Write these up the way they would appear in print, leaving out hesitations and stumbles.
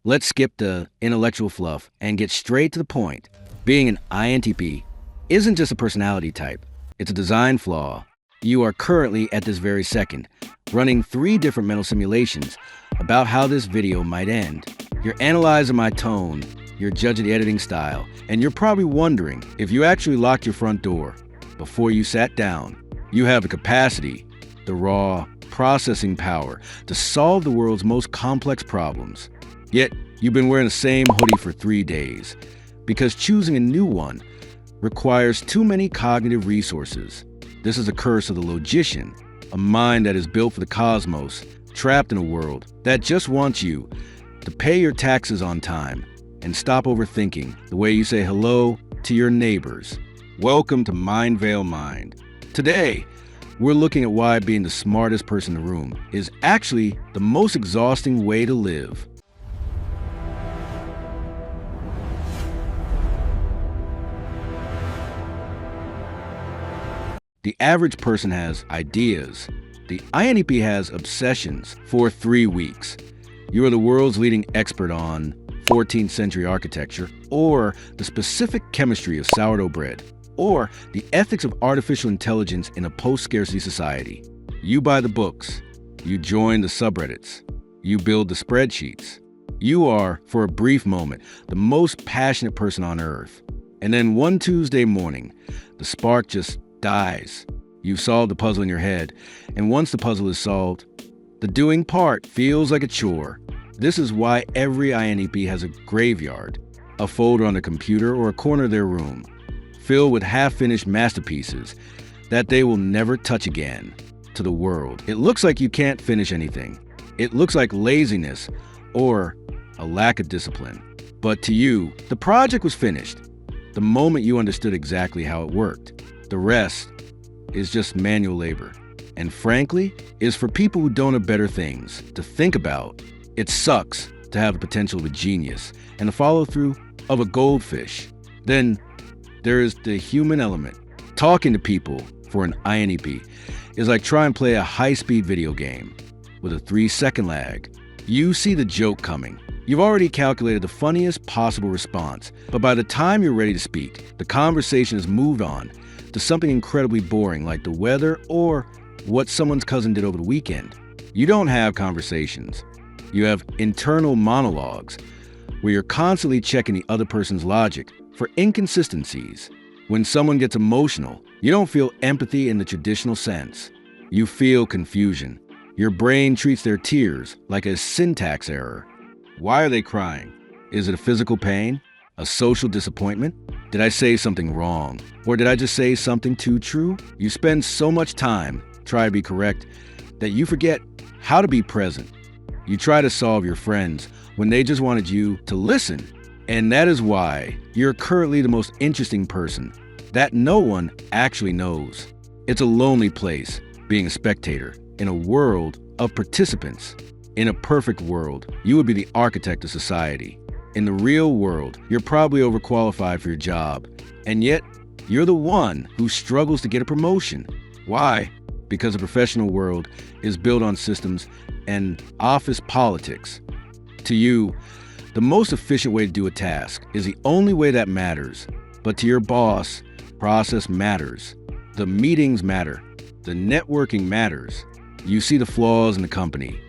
Let's skip the intellectual fluff and get straight to the point. Being an INTP isn't just a personality type, it's a design flaw. You are currently, at this very second, running 3 different mental simulations about how this video might end. You're analyzing my tone, you're judging the editing style, and you're probably wondering if you actually locked your front door before you sat down. You have the capacity, the raw processing power to solve the world's most complex problems. Yet, you've been wearing the same hoodie for 3 days because choosing a new one requires too many cognitive resources. This is a curse of the Logician, a mind that is built for the cosmos, trapped in a world that just wants you to pay your taxes on time and stop overthinking the way you say hello to your neighbors. Welcome to Mindveil Mind. Today, we're looking at why being the smartest person in the room is actually the most exhausting way to live. The average person has ideas. The INTP has obsessions for 3 weeks. You are the world's leading expert on 14th century architecture, or the specific chemistry of sourdough bread, or the ethics of artificial intelligence in a post-scarcity society. You buy the books. You join the subreddits. You build the spreadsheets. You are, for a brief moment, the most passionate person on earth. And then one Tuesday morning, the spark just dies. You've solved the puzzle in your head, and once the puzzle is solved, the doing part feels like a chore. This is why every INTP has a graveyard, a folder on the computer or a corner of their room, filled with half-finished masterpieces that they will never touch again. To the world, it looks like you can't finish anything. It looks like laziness or a lack of discipline. But to you, the project was finished the moment you understood exactly how it worked. The rest is just manual labor. And frankly, is for people who don't have better things to think about. It sucks to have the potential of a genius and the follow-through of a goldfish. Then there is the human element. Talking to people for an INTP is like trying to play a high-speed video game with a 3-second lag. You see the joke coming. You've already calculated the funniest possible response, but by the time you're ready to speak, the conversation has moved on to something incredibly boring like the weather or what someone's cousin did over the weekend. You don't have conversations. You have internal monologues where you're constantly checking the other person's logic for inconsistencies. When someone gets emotional, you don't feel empathy in the traditional sense. You feel confusion. Your brain treats their tears like a syntax error. Why are they crying? Is it a physical pain? A social disappointment? Did I say something wrong? Or did I just say something too true? You spend so much time trying to be correct that you forget how to be present. You try to solve your friends when they just wanted you to listen. And that is why you're currently the most interesting person that no one actually knows. It's a lonely place being a spectator in a world of participants. In a perfect world, you would be the architect of society. In the real world, you're probably overqualified for your job, and yet you're the one who struggles to get a promotion. Why? Because the professional world is built on systems and office politics. To you, the most efficient way to do a task is the only way that matters. But to your boss, process matters. The meetings matter. The networking matters. You see the flaws in the company.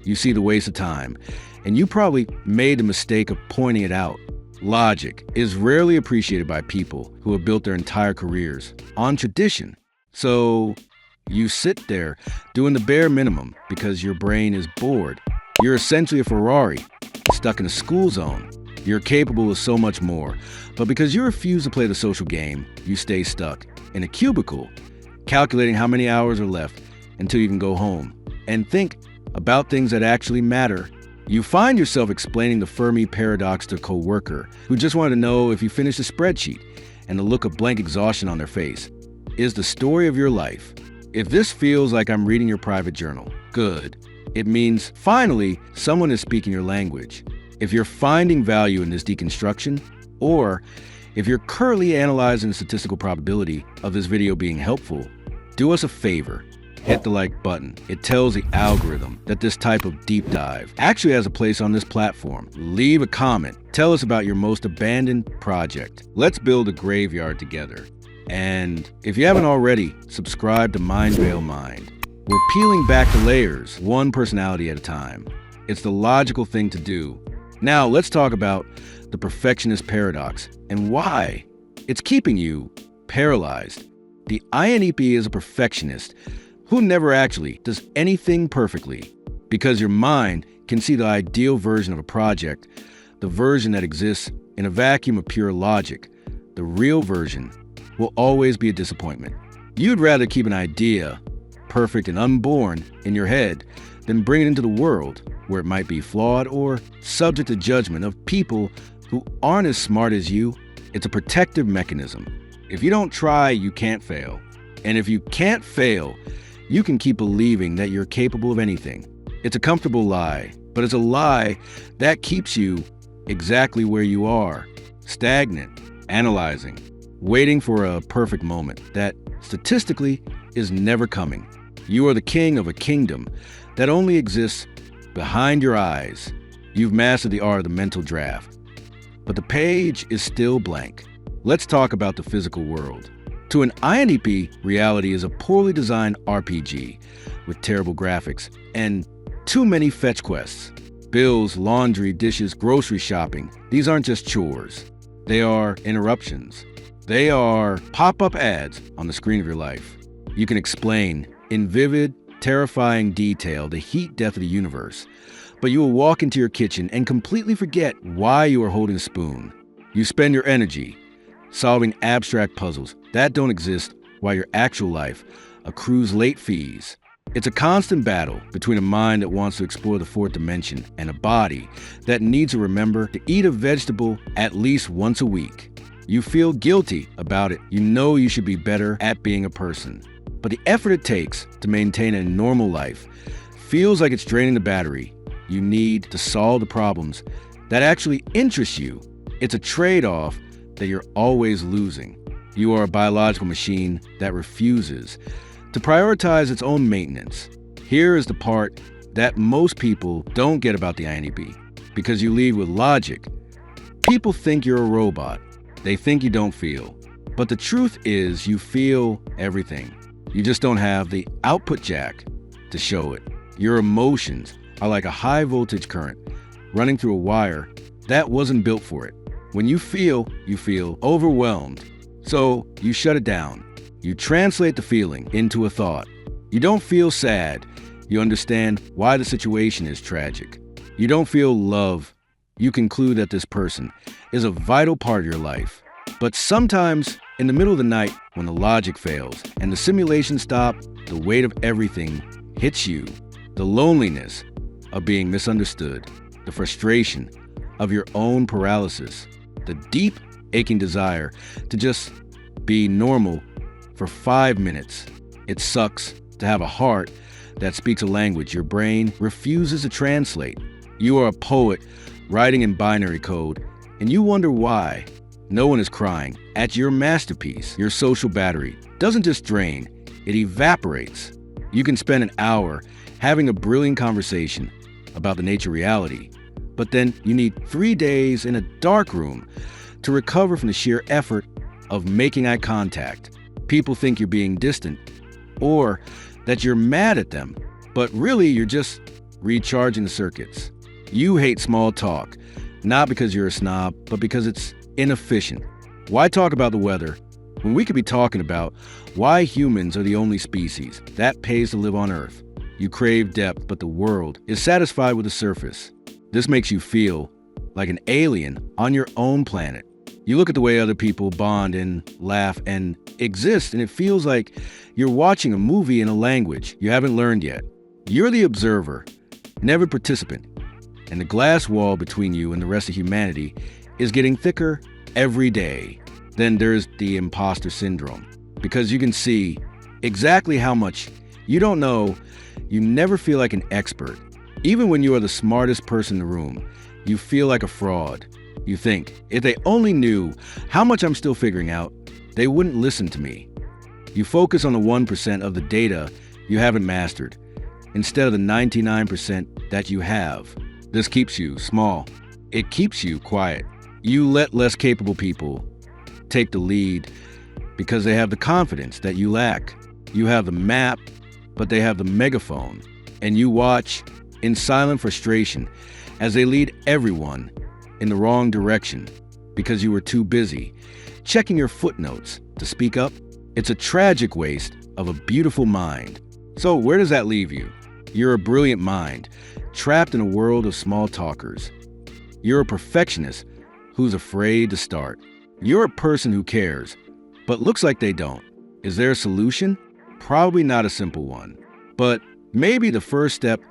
You see the waste of time. And you probably made the mistake of pointing it out. Logic is rarely appreciated by people who have built their entire careers on tradition. So you sit there doing the bare minimum because your brain is bored. You're essentially a Ferrari, stuck in a school zone. You're capable of so much more, but because you refuse to play the social game, you stay stuck in a cubicle, calculating how many hours are left until you can go home and think about things that actually matter. You find yourself explaining the Fermi paradox to a coworker who just wanted to know if you finished a spreadsheet, and the look of blank exhaustion on their face is the story of your life. If this feels like I'm reading your private journal, good. It means, finally, someone is speaking your language. If you're finding value in this deconstruction, or if you're currently analyzing the statistical probability of this video being helpful, do us a favor. hit the like button. It tells the algorithm that this type of deep dive actually has a place on this platform. Leave a comment. Tell us about your most abandoned project. Let's build a graveyard together. And if you haven't already, subscribe to Mindveil Mind. We're peeling back the layers, one personality at a time. It's the logical thing to do. Now, let's talk about the perfectionist paradox and why it's keeping you paralyzed. The INTP is a perfectionist who never actually does anything perfectly, because your mind can see the ideal version of a project, the version that exists in a vacuum of pure logic. The real version will always be a disappointment. You'd rather keep an idea, perfect and unborn, in your head than bring it into the world, where it might be flawed or subject to judgment of people who aren't as smart as you. It's a protective mechanism. If you don't try, you can't fail. And if you can't fail, you can keep believing that you're capable of anything. It's a comfortable lie, but it's a lie that keeps you exactly where you are, stagnant, analyzing, waiting for a perfect moment that statistically is never coming. You are the king of a kingdom that only exists behind your eyes. You've mastered the art of the mental draft, but the page is still blank. Let's talk about the physical world. To an INTP, reality is a poorly designed RPG with terrible graphics and too many fetch quests. Bills, laundry, dishes, grocery shopping. These aren't just chores. They are interruptions. They are pop-up ads on the screen of your life. You can explain in vivid, terrifying detail the heat death of the universe, but you will walk into your kitchen and completely forget why you are holding a spoon. You spend your energy solving abstract puzzles that don't exist, while your actual life accrues late fees. It's a constant battle between a mind that wants to explore the fourth dimension and a body that needs to remember to eat a vegetable at least once a week. You feel guilty about it. You know you should be better at being a person. But the effort it takes to maintain a normal life feels like it's draining the battery you need to solve the problems that actually interest you. It's a trade-off that you're always losing. You are a biological machine that refuses to prioritize its own maintenance. Here is the part that most people don't get about the INTP, because you lead with logic. People think you're a robot. They think you don't feel. But the truth is you feel everything. You just don't have the output jack to show it. Your emotions are like a high voltage current running through a wire that wasn't built for it. When you feel overwhelmed. So you shut it down. You translate the feeling into a thought. You don't feel sad. You understand why the situation is tragic. You don't feel love. You conclude that this person is a vital part of your life. But sometimes, in the middle of the night, when the logic fails and the simulation stops, the weight of everything hits you. The loneliness of being misunderstood, the frustration of your own paralysis, the deep, aching desire to just be normal for 5 minutes. It sucks to have a heart that speaks a language your brain refuses to translate. You are a poet writing in binary code, and you wonder why. No one is crying at your masterpiece. Your social battery doesn't just drain, it evaporates. You can spend an hour having a brilliant conversation about the nature of reality, but then you need 3 days in a dark room to recover from the sheer effort of making eye contact. People think you're being distant or that you're mad at them, but really you're just recharging the circuits. You hate small talk, not because you're a snob, but because it's inefficient. Why talk about the weather when we could be talking about why humans are the only species that pays to live on Earth? You crave depth, but the world is satisfied with the surface. This makes you feel like an alien on your own planet. You look at the way other people bond and laugh and exist, and it feels like you're watching a movie in a language you haven't learned yet. You're the observer, never participant, and the glass wall between you and the rest of humanity is getting thicker every day. Then there's the imposter syndrome, because you can see exactly how much you don't know. You never feel like an expert. Even when you are the smartest person in the room, you feel like a fraud. You think, if they only knew how much I'm still figuring out, they wouldn't listen to me. You focus on the 1% of the data you haven't mastered, instead of the 99% that you have. This keeps you small. It keeps you quiet. You let less capable people take the lead because they have the confidence that you lack. You have the map, but they have the megaphone. And you watch in silent frustration as they lead everyone in the wrong direction because you were too busy checking your footnotes to speak up. It's a tragic waste of a beautiful mind. So where does that leave you? You're a brilliant mind, trapped in a world of small talkers. You're a perfectionist who's afraid to start. You're a person who cares, but looks like they don't. Is there a solution? Probably not a simple one. But maybe the first step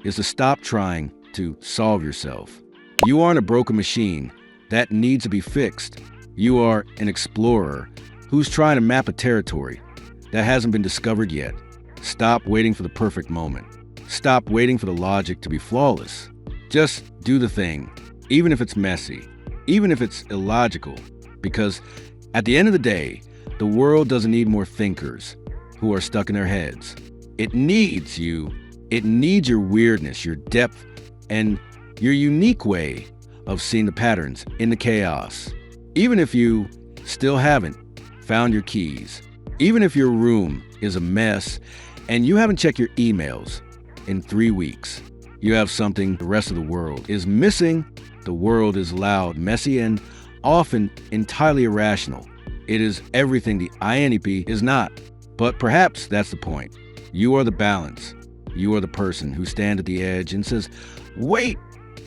is to stop trying to solve yourself. You aren't a broken machine that needs to be fixed. You are an explorer who's trying to map a territory that hasn't been discovered yet. Stop waiting for the perfect moment. Stop waiting for the logic to be flawless. Just do the thing, even if it's messy, even if it's illogical, because at the end of the day, the world doesn't need more thinkers who are stuck in their heads. It needs you. It needs your weirdness, your depth, and your unique way of seeing the patterns in the chaos. Even if you still haven't found your keys, even if your room is a mess and you haven't checked your emails in 3 weeks, you have something the rest of the world is missing. The world is loud, messy, and often entirely irrational. It is everything the INTP is not. But perhaps that's the point. You are the balance. You are the person who stands at the edge and says, wait,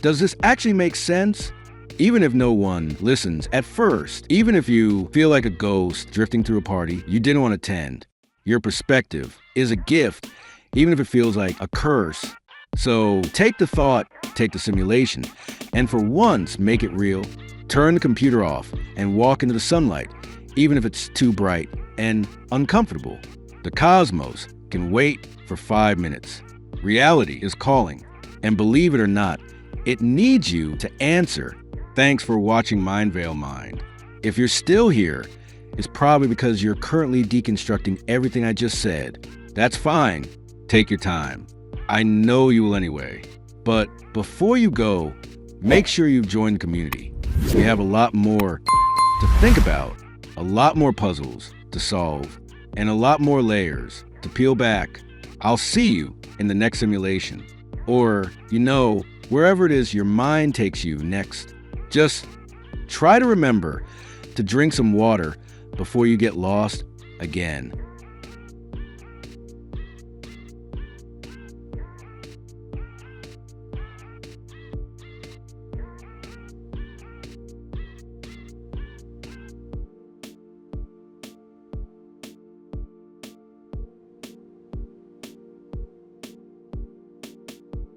does this actually make sense? Even if no one listens at first, even if you feel like a ghost drifting through a party you didn't want to attend, your perspective is a gift, even if it feels like a curse. So take the thought, take the simulation, and for once make it real. Turn the computer off and walk into the sunlight, even if it's too bright and uncomfortable. The cosmos can wait for 5 minutes. Reality is calling, and believe it or not, it needs you to answer. Thanks for watching Mindveil Mind. If you're still here, it's probably because you're currently deconstructing everything I just said. That's fine. Take your time. I know you will anyway. But before you go, make sure you've joined the community. We have a lot more to think about, a lot more puzzles to solve, and a lot more layers to peel back. I'll see you in the next simulation. Or, wherever it is your mind takes you next. Just try to remember to drink some water before you get lost again.